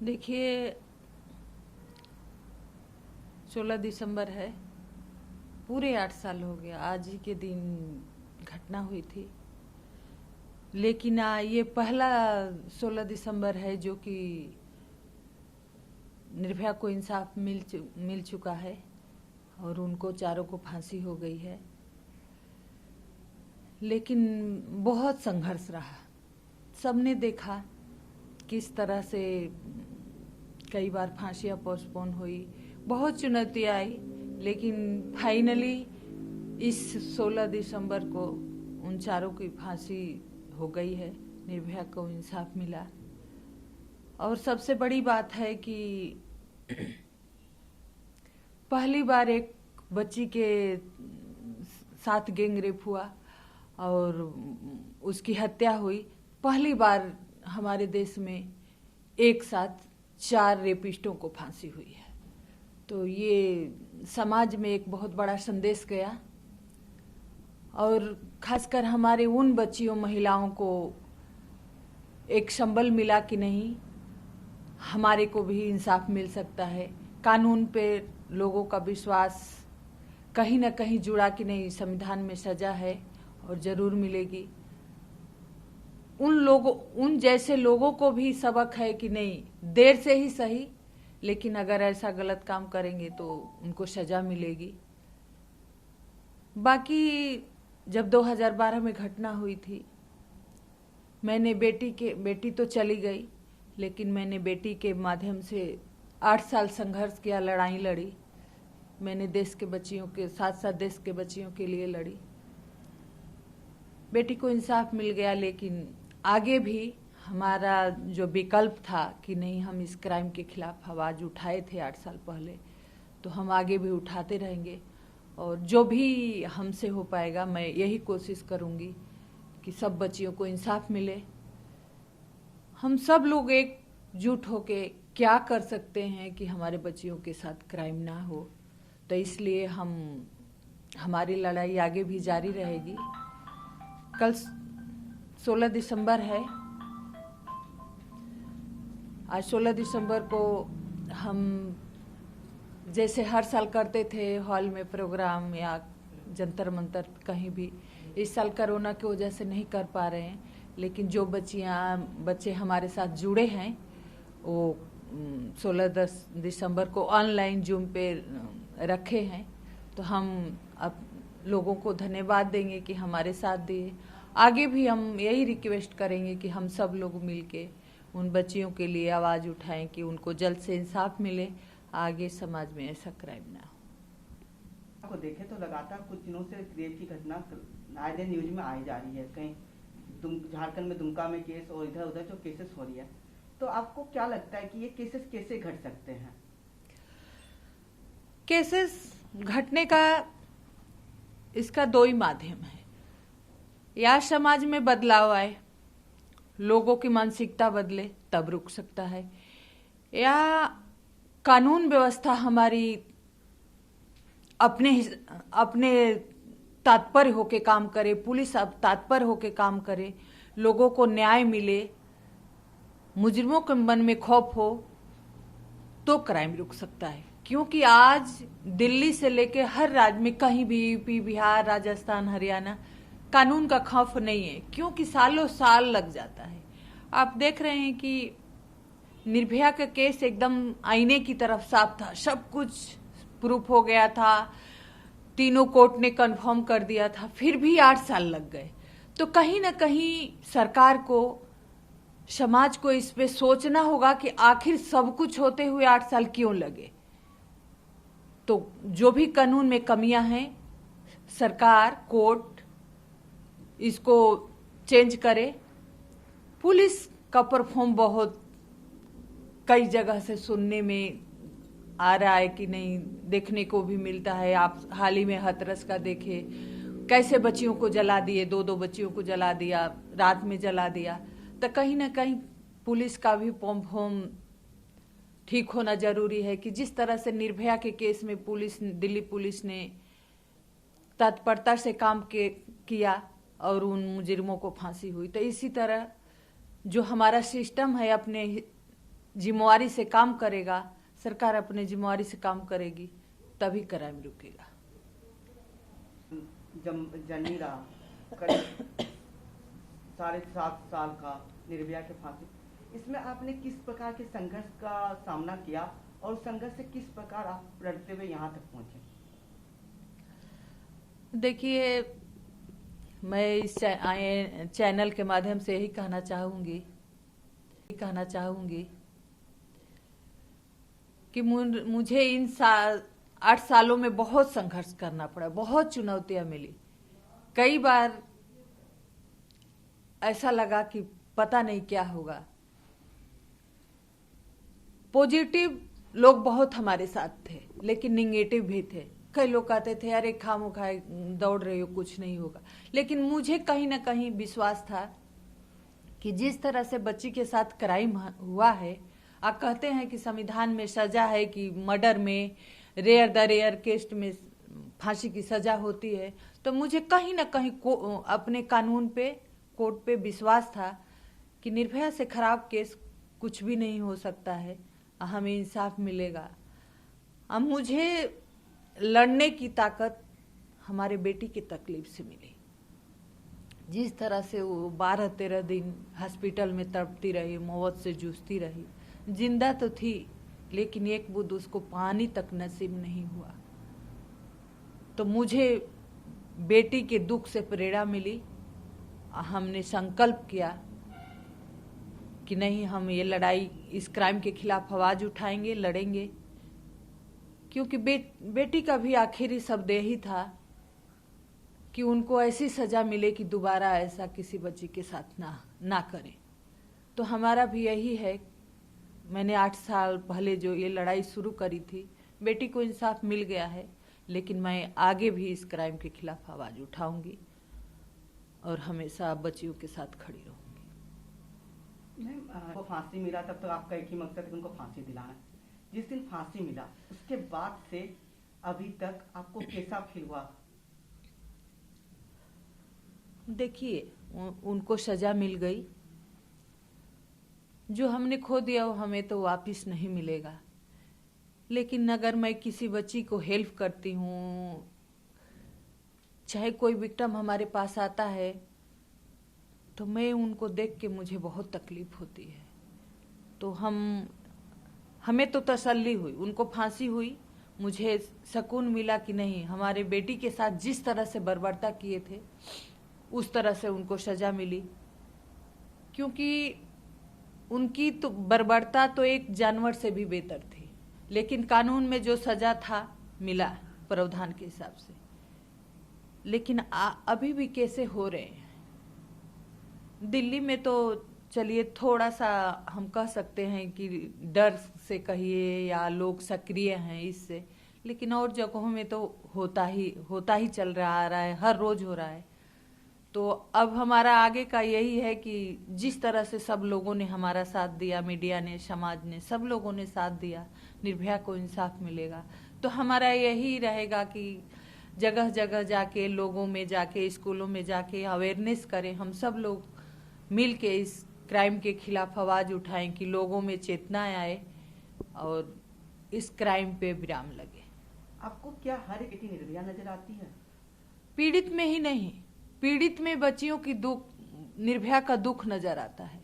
देखिए, 16 दिसंबर है। पूरे 8 साल हो गया आज ही के दिन घटना हुई थी। लेकिन ये पहला 16 दिसंबर है जो कि निर्भया को इंसाफ मिल चुका है और उनको चारों को फांसी हो गई है। लेकिन बहुत संघर्ष रहा। सबने देखा किस तरह से कई बार फांसियां पोस्टपोन हुई, बहुत चुनौतियां आई, लेकिन फाइनली इस 16 दिसंबर को उन चारों की फांसी हो गई है। निर्भया को इंसाफ मिला। और सबसे बड़ी बात है कि पहली बार एक बच्ची के साथ गैंग रेप हुआ और उसकी हत्या हुई। पहली बार हमारे देश में एक साथ 4 रेपिस्टों को फांसी हुई है। तो ये समाज में एक बहुत बड़ा संदेश गया और खासकर हमारे उन बच्चियों महिलाओं को एक संबल मिला कि नहीं, हमारे को भी इंसाफ मिल सकता है। कानून पे लोगों का विश्वास कहीं ना कहीं जुड़ा कि नहीं, संविधान में सजा है और जरूर मिलेगी। उन जैसे लोगों को भी सबक है कि नहीं, देर से ही सही, लेकिन अगर ऐसा गलत काम करेंगे तो उनको सजा मिलेगी। बाकी जब 2012 में घटना हुई थी, मैंने बेटी तो चली गई, लेकिन मैंने बेटी के माध्यम से 8 साल संघर्ष किया, लड़ाई लड़ी। मैंने देश के बच्चियों के साथ साथ देश के बच्चियों के लिए लड़ी। बेटी को इंसाफ मिल गया, लेकिन आगे भी हमारा जो विकल्प था कि नहीं, हम इस क्राइम के खिलाफ आवाज़ उठाए थे 8 साल पहले, तो हम आगे भी उठाते रहेंगे। और जो भी हमसे हो पाएगा, मैं यही कोशिश करूंगी कि सब बच्चियों को इंसाफ मिले। हम सब लोग एकजुट होके क्या कर सकते हैं कि हमारे बच्चियों के साथ क्राइम ना हो, तो इसलिए हमारी लड़ाई आगे भी जारी रहेगी। कल 16 दिसंबर है। आज 16 दिसंबर को हम जैसे हर साल करते थे हॉल में प्रोग्राम या जंतर मंतर कहीं भी, इस साल कोरोना की वजह से नहीं कर पा रहे हैं, लेकिन जो बच्चे हमारे साथ जुड़े हैं वो 16 दिसंबर को ऑनलाइन जूम पे रखे हैं। तो हम अब लोगों को धन्यवाद देंगे कि हमारे साथ दिए। आगे भी हम यही रिक्वेस्ट करेंगे कि हम सब लोग मिलके उन बच्चियों के लिए आवाज़ उठाएं कि उनको जल्द से इंसाफ मिले, आगे समाज में ऐसा क्राइम ना हो। को देखें तो लगातार कुछ दिनों से रेप की घटना आए दिन न्यूज में आई जा रही है। कहीं झारखंड में दुमका में केस और इधर उधर जो केसेस हो रही है, तो आपको क्या लगता है कि ये केसेस कैसे घट सकते हैं? केसेस घटने का इसका 2 ही माध्यम है। या समाज में बदलाव आए, लोगों की मानसिकता बदले, तब रुक सकता है, या कानून व्यवस्था हमारी अपने तात्पर्य होके काम करे, पुलिस अब तात्पर्य होके काम करे, लोगों को न्याय मिले, मुजरिमों के मन में खौफ हो, तो क्राइम रुक सकता है। क्योंकि आज दिल्ली से लेके हर राज्य में कहीं भी, यूपी, बिहार, राजस्थान, हरियाणा, कानून का खौफ नहीं है, क्योंकि सालों साल लग जाता है। आप देख रहे हैं कि निर्भया का केस एकदम आईने की तरफ साफ था, सब कुछ प्रूफ हो गया था, तीनों कोर्ट ने कंफर्म कर दिया था, फिर भी 8 साल लग गए। तो कहीं ना कहीं सरकार को, समाज को इस पे सोचना होगा कि आखिर सब कुछ होते हुए 8 साल क्यों लगे। तो जो भी कानून में कमियां हैं, सरकार, कोर्ट इसको चेंज करे। पुलिस का परफॉर्म बहुत कई जगह से सुनने में आ रहा है कि नहीं, देखने को भी मिलता है। आप हाल ही में हाथरस का देखे, कैसे बच्चियों को जला दिए, 2 बच्चियों को जला दिया, रात में जला दिया। तो कहीं ना कहीं पुलिस का भी परफॉर्म ठीक होना जरूरी है कि जिस तरह से निर्भया के केस में दिल्ली पुलिस ने तत्परता से काम किया और उन मुजरिमों को फांसी हुई, तो इसी तरह जो हमारा सिस्टम है अपने जिम्मेवारी से काम करेगा, सरकार अपने जिम्मेवारी से काम करेगी, तभी क्राइम रुकेगा। जर्नी रहा करीब 7.5 साल का निर्भया के फांसी, इसमें आपने किस प्रकार के संघर्ष का सामना किया और उस संघर्ष से किस प्रकार आप लड़ते हुए यहाँ तक पहुंचे? देखिए, मैं इस चैनल के माध्यम से यही कहना चाहूंगी कि मुझे इन 8 सालों में बहुत संघर्ष करना पड़ा, बहुत चुनौतियां मिली। कई बार ऐसा लगा कि पता नहीं क्या होगा। पॉजिटिव लोग बहुत हमारे साथ थे, लेकिन निगेटिव भी थे। कई लोग कहते थे अरे खामोखा दौड़ रही हो, कुछ नहीं होगा। लेकिन मुझे कहीं ना कहीं विश्वास था कि जिस तरह से बच्ची के साथ क्राइम हुआ है, आप कहते हैं कि संविधान में सजा है कि मर्डर में रेयर द रेयर केस में फांसी की सजा होती है, तो मुझे कहीं ना कहीं अपने कानून पे, कोर्ट पे विश्वास था कि निर्भया से खराब केस कुछ भी नहीं हो सकता है, हमें इंसाफ मिलेगा। अब मुझे लड़ने की ताकत हमारे बेटी की तकलीफ से मिली। जिस तरह से वो 12-13 दिन हॉस्पिटल में तड़पती रही, मौत से जूझती रही, जिंदा तो थी लेकिन एक बूंद उसको पानी तक नसीब नहीं हुआ। तो मुझे बेटी के दुख से प्रेरणा मिली। हमने संकल्प किया कि नहीं, हम ये लड़ाई, इस क्राइम के खिलाफ आवाज उठाएंगे, लड़ेंगे, क्योंकि बेटी का भी आखिरी शब्द यही था कि उनको ऐसी सजा मिले कि दोबारा ऐसा किसी बच्ची के साथ ना करें। तो हमारा भी यही है। मैंने 8 साल पहले जो ये लड़ाई शुरू करी थी, बेटी को इंसाफ मिल गया है, लेकिन मैं आगे भी इस क्राइम के खिलाफ आवाज उठाऊंगी और हमेशा बच्चियों के साथ खड़ी रहूंगी। मैम, फांसी मिला तब तक आपका एक ही मकसद है, उनको फांसी दिलाना। जिस दिन फांसी मिला उसके बाद से अभी तक आपको कैसा फील हुआ? देखिए, उनको सजा मिल गई। जो हमने खो दिया वो हमें तो वापस नहीं मिलेगा। लेकिन अगर मैं किसी बच्ची को हेल्प करती हूँ, चाहे कोई विक्टिम हमारे पास आता है, तो मैं उनको देख के मुझे बहुत तकलीफ होती है। तो हमें तो तसल्ली हुई, उनको फांसी हुई, मुझे सुकून मिला कि नहीं, हमारे बेटी के साथ जिस तरह से बर्बरता किए थे उस तरह से उनको सजा मिली। क्योंकि उनकी तो बर्बरता तो एक जानवर से भी बेहतर थी, लेकिन कानून में जो सजा था मिला प्रावधान के हिसाब से। लेकिन अभी भी कैसे हो रहे हैं दिल्ली में, तो चलिए थोड़ा सा हम कह सकते हैं कि डर से कहिए या लोग सक्रिय हैं इससे, लेकिन और जगहों में तो होता ही चल रहा आ रहा है, हर रोज हो रहा है। तो अब हमारा आगे का यही है कि जिस तरह से सब लोगों ने हमारा साथ दिया, मीडिया ने, समाज ने, सब लोगों ने साथ दिया, निर्भया को इंसाफ मिलेगा। तो हमारा यही रहेगा कि जगह जगह जाके, लोगों में जाके, स्कूलों में जाके अवेयरनेस करें, हम सब लोग मिल के इस क्राइम के खिलाफ आवाज उठाएं कि लोगों में चेतना आए और इस क्राइम पे विराम लगे। आपको क्या हर एक बेटी निर्भया नजर आती है? पीड़ित में ही नहीं, पीड़ित में बच्चियों की दुख, निर्भया का दुख नजर आता है।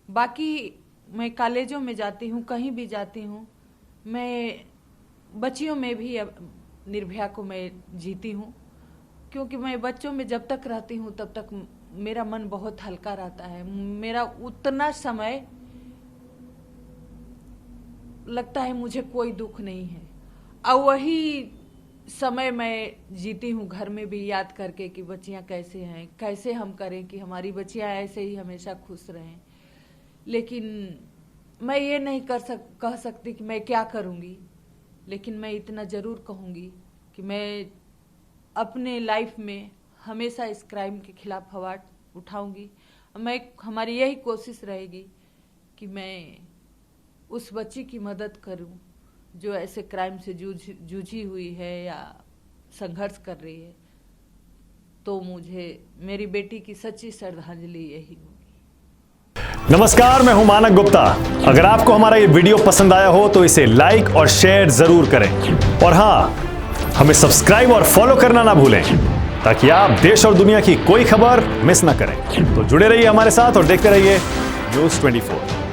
बाकी मैं कॉलेजों में जाती हूँ, कहीं भी जाती हूँ, मैं बच्चियों में भी निर्भया को मैं जीती हूँ। क्योंकि मैं बच्चों में जब तक रहती हूँ तब तक मेरा मन बहुत हल्का रहता है। मेरा उतना समय लगता है मुझे कोई दुख नहीं है, और वही समय मैं जीती हूँ घर में भी, याद करके कि बच्चियाँ कैसे हैं, कैसे हम करें कि हमारी बच्चियाँ ऐसे ही हमेशा खुश रहें। लेकिन मैं ये नहीं कह सकती कि मैं क्या करूँगी, लेकिन मैं इतना ज़रूर कहूँगी कि मैं अपने लाइफ में हमेशा इस क्राइम के खिलाफ आवाज उठाऊंगी। हमारी यही कोशिश रहेगी कि मैं उस बच्ची की मदद करूं जो ऐसे क्राइम से जूझी हुई है या संघर्ष कर रही है। तो मुझे मेरी बेटी की सच्ची श्रद्धांजलि यही होगी। नमस्कार, मैं हूं मानक गुप्ता। अगर आपको हमारा ये वीडियो पसंद आया हो तो इसे लाइक और शेयर जरूर करें, और हां, हमें सब्सक्राइब और फॉलो करना ना भूलें ताकि आप देश और दुनिया की कोई खबर मिस ना करें। तो जुड़े रहिए हमारे साथ और देखते रहिए न्यूज़ 24।